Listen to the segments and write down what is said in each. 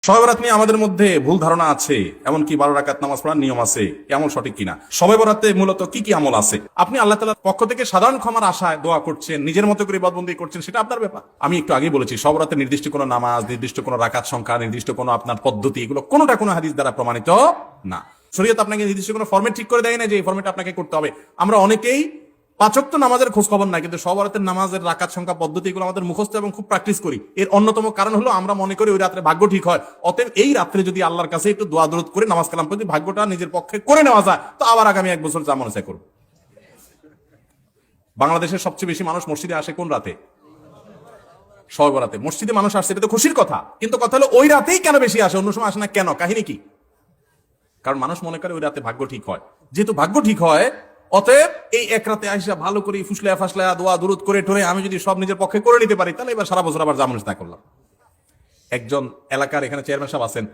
শবে বরাত নিয়ে আমাদের মধ্যে ভুল ধারণা আছে, এমনকি 12 রাকাত নামাজ পড়ার নিয়ম আছে, আমল সঠিক কিনা? শবে বরাতে মূলত কি কি আমল আছে? আপনি আল্লাহ তাআলার পক্ষ থেকে সাধারণ ক্ষমার আশায় দোয়া করছেন, নিজের মতো করে ইবাদতবন্দি করছেন, সেটা আপনার ব্যাপার। আমি একটু আগেই বলেছি, শবে বরাতে নির্দিষ্ট কোনো নামাজ, নির্দিষ্ট কোনো রাকাত সংখ্যা, নির্দিষ্ট কোনো আপনার পদ্ধতি, এগুলো কোনোটা কোনো হাদিস দ্বারা প্রমাণিত না। শরীয়ত আপনাকে নির্দিষ্ট কোনো ফরম্যাট ঠিক করে দেয় না যে এই ফরম্যাট আপনাকে করতে হবে। আমরা অনেকেই 5 ওয়াক্ত নামাজের খোঁজ খবর নাই, কিন্তু শবে বরাতের নামাজের রাকাত সংখ্যা, পদ্ধতি এগুলো আমাদের মুখস্থ এবং খুব প্র্যাকটিস করি। এর অন্যতম কারণ হলো আমরা মনে করি ওই রাত্রে ভাগ্য ঠিক হয়। অতএব এই রাত্রে যদি আল্লাহর কাছে একটু দোয়া দরুদ করে নামাজ কালাম করে ভাগ্যটা নিজের পক্ষে করে নেওয়া যায়, তো আবার আগামী 1 বছর যা মনে চায় করব। বাংলাদেশের সবচেয়ে বেশি মানুষ মসজিদে আসে কোন রাতে? শবে বরাতে। মসজিদে মানুষ আসছে, এটা তো খুশির কথা, কিন্তু কথা হলো ওই রাতেই কেন বেশি আসে, অন্য সময় আসে না কেন? কাহিনী কি? কারণ মানুষ মনে করে ওই রাতে ভাগ্য ঠিক হয়। যেহেতু ভাগ্য ঠিক হয়, অতএব এই এক রাতে আইসা ভালো করে ফুসলায়া ফাসলায়া দোয়া দুরুদ করে টোরে আমি যদি সব নিজের পক্ষে করে নিতে পারি, তাহলে এবার সারা বছর আবার যা মানুষ তা করলাম। একজন এলাকার এখানে চেয়ারম্যান সাহেব আছেন,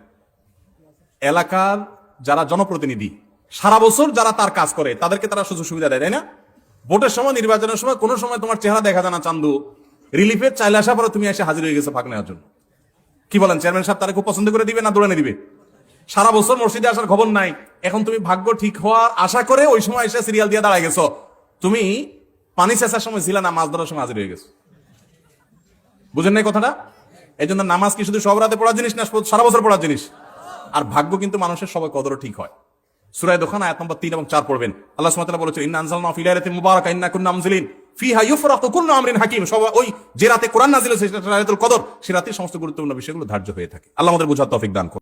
এলাকার যারা জনপ্রতিনিধি সারা বছর যারা তার কাজ করে তাদেরকে তারা সুযোগ সুবিধা দেয়, তাই না? ভোটের সময়, নির্বাচনের সময় কোনো সময় তোমার চেহারা দেখা যায় না চান্দু, রিলিফের চাইলে আসা পরে তুমি এসে হাজির হয়ে গেছো ভাগ নেওয়ার জন্য। কি বলেন, চেয়ারম্যান সাহেব তারা খুব পছন্দ করে দিবে না দৌড়ানে দিবে? সারা বছর মসজিদে আসার খবর নাই, এখন তুমি ভাগ্য ঠিক হওয়ার আশা করে ওই সময় এসে সিরিয়াল দিয়ে দাঁড়ায় গেছো। তুমি পানি চেঁচার সময় ছিল না, মাছ ধরার সময় হাজির হয়ে গেছো। বুঝেন নাই কথাটা? এই জন্য নামাজ কি শুধু শবে বরাতে পড়ার জিনিস না, সারা বছর পড়ার জিনিস। আর ভাগ্য কিন্তু মানুষের সবাই কদরও ঠিক হয়। সূরা দোখান আয়াত নম্বর 3 এবং 4 পড়বেন। আল্লাহ সুবহানাহু ওয়া তাআলা বলেছেন, ইন্না আনজালনাহু ফি লাইলাতিন মুবারাকাতিন ইন্না কুন্না মুনজিলিন ফিহা ইউফরাকু কুল্লু আমরিন হাকিম। সবাই ওই যে রাতে কোরআন নাযিল হয়েছে সেটা লাইলাতুল কদর, সে রাতে সমস্ত গুরুত্বপূর্ণ বিষয়গুলো ধার্য হয়ে থাকে। আল্লাহ আমাদের বোঝার তৌফিক দান করুন।